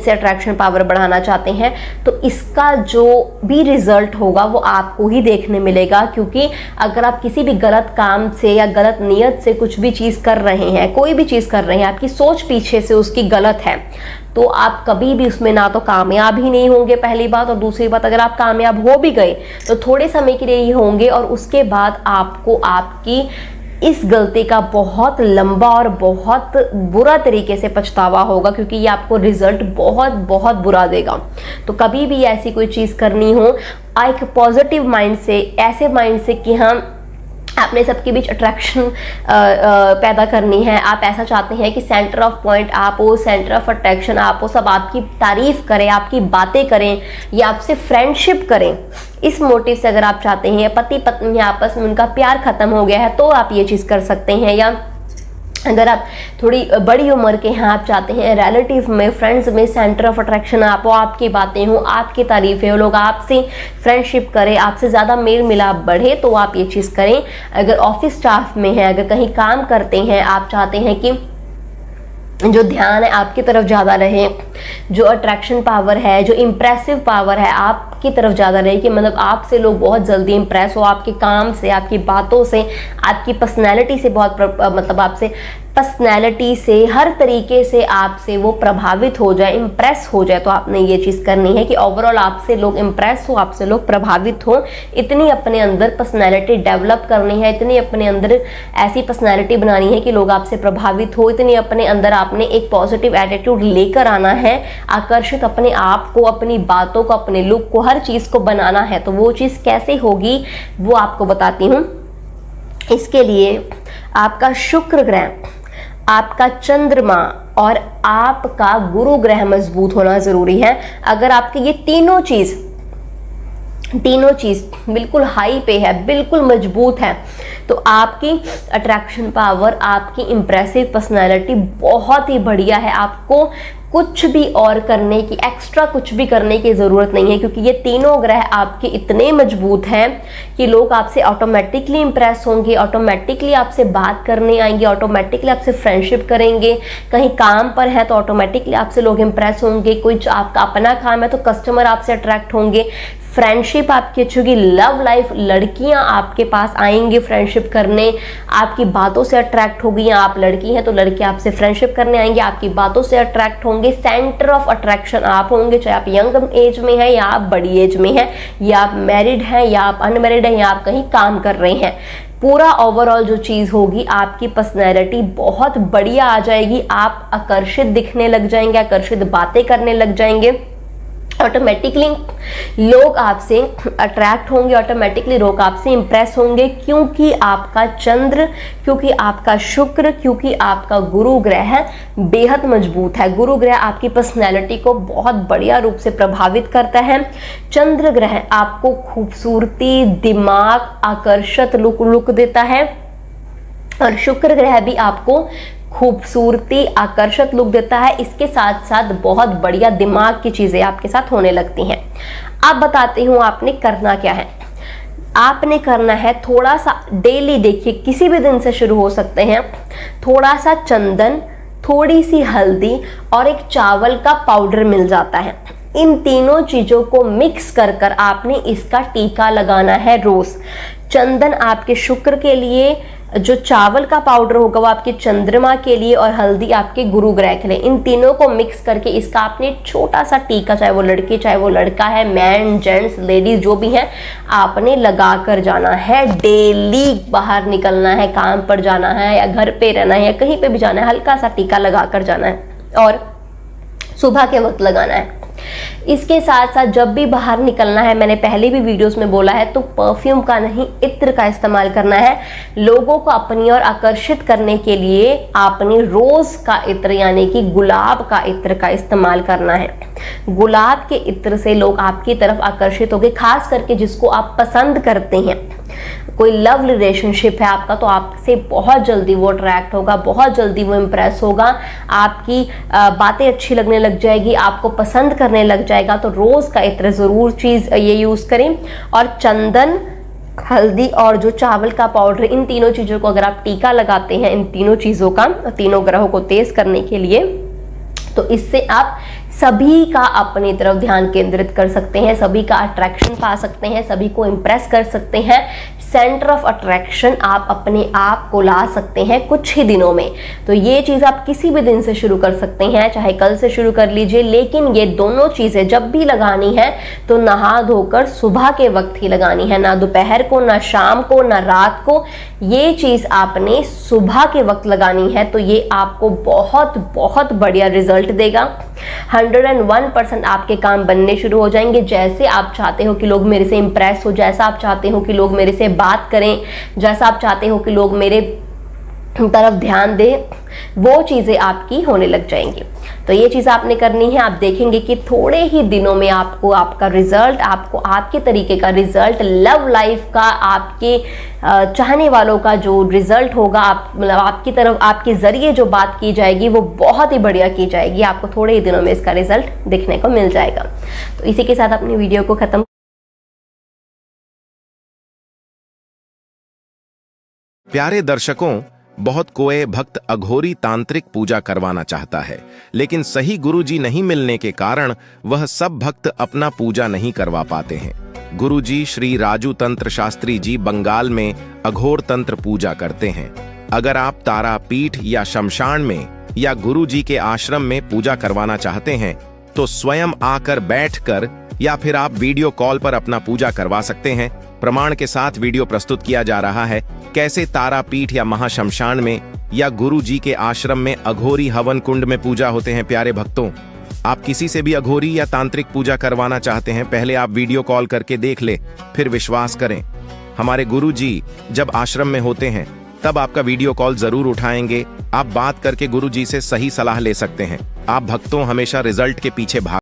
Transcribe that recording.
से attraction power बढ़ाना चाहते हैं तो इसका जो भी रिजल्ट होगा वो आपको ही देखने मिलेगा। क्योंकि अगर आप किसी भी गलत काम से या गलत नियत से कुछ भी चीज़ कर रहे हैं, कोई भी चीज़ कर रहे हैं, आपकी सोच पीछे से उसकी गलत है, तो आप कभी भी उसमें ना तो कामयाब ही नहीं होंगे पहली बात, और दूसरी बात अगर आप कामयाब हो भी गए तो थोड़े समय के लिए ही होंगे, और उसके बाद आपको आपकी इस गलती का बहुत लंबा और बहुत बुरा तरीके से पछतावा होगा, क्योंकि ये आपको रिजल्ट बहुत बहुत बुरा देगा। तो कभी भी ऐसी कोई चीज़ करनी हो, एक पॉजिटिव माइंड से, ऐसे माइंड से कि हम आपने सबके बीच अट्रैक्शन पैदा करनी है, आप ऐसा चाहते हैं कि सेंटर ऑफ पॉइंट आप हो, सेंटर ऑफ अट्रैक्शन आप हो, सब आपकी तारीफ करें, आपकी बातें करें या आपसे फ्रेंडशिप करें। इस मोटिव से अगर आप चाहते हैं, पति पत्नी आपस में उनका प्यार खत्म हो गया है, तो आप ये चीज़ कर सकते हैं। या अगर आप थोड़ी बड़ी उम्र के हैं, आप चाहते हैं रिलेटिव में, फ्रेंड्स में सेंटर ऑफ अट्रैक्शन आप हो, आपकी बातें हो, आपकी तारीफें हो, लोग आपसे फ्रेंडशिप करें, आपसे ज़्यादा मेल मिलाप बढ़े, तो आप ये चीज़ करें। अगर ऑफिस स्टाफ में हैं, अगर कहीं काम करते हैं, आप चाहते हैं कि जो ध्यान है आपकी तरफ ज़्यादा रहे, जो अट्रैक्शन पावर है, जो इम्प्रेसिव पावर है आपकी तरफ ज़्यादा रहे, कि मतलब आपसे लोग बहुत जल्दी इम्प्रेस हो, आपके काम से, आपकी बातों से, आपकी पर्सनैलिटी से, बहुत मतलब आपसे पर्सनैलिटी से, हर तरीके से आपसे वो प्रभावित हो जाए, इम्प्रेस हो जाए, तो आपने ये चीज़ करनी है कि ओवरऑल आपसे लोग इम्प्रेस हो, आपसे लोग प्रभावित हो। इतनी अपने अंदर पर्सनैलिटी डेवलप करनी है, इतनी अपने अंदर ऐसी पर्सनैलिटी बनानी है कि लोग आपसे प्रभावित हो, इतनी अपने अंदर आपने एक पॉजिटिव एटीट्यूड लेकर आना है, आकर्षित अपने आप को, अपनी बातों को, अपने लुक को, हर चीज़ को बनाना है। तो वो चीज़ कैसे होगी वो आपको बताती हूँ। इसके लिए आपका शुक्र ग्रह, आपका चंद्रमा और आपका गुरु ग्रह मजबूत होना जरूरी है। अगर आपके ये तीनों चीज बिल्कुल हाई पे है, बिल्कुल मजबूत है, तो आपकी अट्रैक्शन पावर, आपकी इंप्रेसिव पर्सनालिटी बहुत ही बढ़िया है। आपको कुछ भी और करने की, एक्स्ट्रा कुछ भी करने की ज़रूरत नहीं है, क्योंकि ये तीनों ग्रह आपके इतने मजबूत हैं कि लोग आपसे ऑटोमेटिकली इंप्रेस होंगे, ऑटोमेटिकली आपसे बात करने आएंगे, ऑटोमेटिकली आपसे फ्रेंडशिप करेंगे। कहीं काम पर है तो ऑटोमेटिकली आपसे लोग इंप्रेस होंगे, कोई आपका अपना काम है तो कस्टमर आपसे अट्रैक्ट होंगे, फ्रेंडशिप आपकी अच्छी होगी, लव लाइफ, लड़कियां आपके पास आएंगी फ्रेंडशिप करने, आपकी बातों से अट्रैक्ट होगी, या आप लड़की हैं तो लड़के आपसे फ्रेंडशिप करने आएंगे, आपकी बातों से अट्रैक्ट होंगे। सेंटर ऑफ अट्रैक्शन आप होंगे, चाहे आप यंग एज में हैं या आप बड़ी एज में हैं, या आप मैरिड हैं या आप अनमैरिड हैं, या आप कहीं काम कर रहे हैं। पूरा ओवरऑल जो चीज़ होगी, आपकी पर्सनैलिटी बहुत बढ़िया आ जाएगी, आप आकर्षित दिखने लग जाएंगे, आकर्षित बातें करने लग जाएंगे, ऑटोमेटिकली लोग आपसे अट्रैक्ट होंगे, ऑटोमेटिकली लोग आपसे इंप्रेस होंगे, क्योंकि आपका चंद्र, क्योंकि आपका शुक्र, क्योंकि आपका गुरु ग्रह बेहद मजबूत है। गुरु ग्रह आपकी पर्सनैलिटी को बहुत बढ़िया रूप से प्रभावित करता है। चंद्र ग्रह आपको खूबसूरती, दिमाग, आकर्षक लुक देता है, और शुक्र ग्रह भी आपको खूबसूरती, आकर्षक लुक देता है। इसके साथ साथ बहुत बढ़िया दिमाग की चीज़ें आपके साथ होने लगती हैं। अब बताती हूँ आपने करना क्या है। आपने करना है थोड़ा सा डेली, देखिए किसी भी दिन से शुरू हो सकते हैं, थोड़ा सा चंदन, थोड़ी सी हल्दी और एक चावल का पाउडर मिल जाता है। इन तीनों चीज़ों को मिक्स कर कर आपने इसका टीका लगाना है रोज़। चंदन आपके शुक्र के लिए, जो चावल का पाउडर होगा वो आपके चंद्रमा के लिए, और हल्दी आपके गुरु ग्रह के लिए। इन तीनों को मिक्स करके इसका आपने छोटा सा टीका, चाहे वो लड़की चाहे वो लड़का है, मैन जेंट्स लेडीज जो भी हैं, आपने लगा कर जाना है। डेली बाहर निकलना है, काम पर जाना है या घर पे रहना है या कहीं पे भी जाना है, हल्का सा टीका लगा कर जाना है, और सुबह के वक्त लगाना है। इसके साथ साथ जब भी बाहर निकलना है, मैंने पहले भी वीडियोस में बोला है, तो परफ्यूम का नहीं, इत्र का इस्तेमाल करना है। लोगों को अपनी ओर आकर्षित करने के लिए आपने रोज का इत्र यानी कि गुलाब का इत्र का इस्तेमाल करना है। गुलाब के इत्र से लोग आपकी तरफ आकर्षित होंगे, खास करके जिसको आप पसंद करते हैं। कोई लव रिलेशनशिप है आपका तो आपसे बहुत जल्दी वो अट्रैक्ट होगा, बहुत जल्दी वो इम्प्रेस होगा, आपकी बातें अच्छी लगने लग जाएगी, आपको पसंद करने लग जाएगा। तो रोज़ का इत्र ज़रूर चीज़ ये यूज़ करें। और चंदन, हल्दी और जो चावल का पाउडर, इन तीनों चीज़ों को अगर आप टीका लगाते हैं, इन तीनों चीज़ों का, तीनों ग्रहों को तेज करने के लिए, तो इससे आप सभी का अपनी तरफ ध्यान केंद्रित कर सकते हैं, सभी का अट्रैक्शन पा सकते हैं, सभी को इम्प्रेस कर सकते हैं। सेंटर ऑफ अट्रैक्शन आप अपने आप को ला सकते हैं कुछ ही दिनों में। तो ये चीज़ आप किसी भी दिन से शुरू कर सकते हैं, चाहे कल से शुरू कर लीजिए, लेकिन ये दोनों चीज़ें जब भी लगानी है तो नहा धोकर सुबह के वक्त ही लगानी है, ना दोपहर को, ना शाम को, ना रात को। ये चीज़ आपने सुबह के वक्त लगानी है, तो ये आपको बहुत बहुत बढ़िया रिजल्ट देगा। 101% आपके काम बनने शुरू हो जाएंगे। जैसे आप चाहते हो कि लोग मेरे से इंप्रेस हो, जैसा आप चाहते हो कि लोग मेरे से बात करें, जैसा आप चाहते हो कि लोग मेरे तरफ ध्यान दें, वो चीज़ें आपकी होने लग जाएंगी। तो ये चीज़ आपने करनी है। आप देखेंगे कि थोड़े ही दिनों में आपको आपका रिजल्ट, आपको आपके तरीके का रिजल्ट, लव लाइफ का, आपके चाहने वालों का जो रिजल्ट होगा, आप मतलब आपकी तरफ, आपके जरिए जो बात की जाएगी वो बहुत ही बढ़िया की जाएगी। आपको थोड़े ही दिनों में इसका रिजल्ट देखने को मिल जाएगा। तो इसी के साथ अपनी वीडियो को खत्म। प्यारे दर्शकों, बहुत कोई भक्त अघोरी तांत्रिक पूजा करवाना चाहता है, लेकिन सही गुरुजी नहीं मिलने के कारण वह सब भक्त अपना पूजा नहीं करवा पाते हैं। गुरुजी श्री राजू तंत्र शास्त्री जी बंगाल में अघोर तंत्र पूजा करते हैं। अगर आप तारापीठ या शमशान में या गुरुजी के आश्रम में पूजा करवाना चाहते हैं तो स्वयं आकर बैठकर या फिर आप वीडियो कॉल पर अपना पूजा करवा सकते हैं। प्रमाण के साथ वीडियो प्रस्तुत किया जा रहा है कैसे तारापीठ या महाशमशान में या गुरु जी के आश्रम में अघोरी हवन कुंड में पूजा होते हैं। प्यारे भक्तों, आप किसी से भी अघोरी या तांत्रिक पूजा करवाना चाहते हैं, पहले आप वीडियो कॉल करके देख ले, फिर विश्वास करें। हमारे गुरु जी जब आश्रम में होते हैं तब आपका वीडियो कॉल जरूर उठाएंगे। आप बात करके गुरु जी से सही सलाह ले सकते हैं। आप भक्तों हमेशा रिजल्ट के पीछे भाग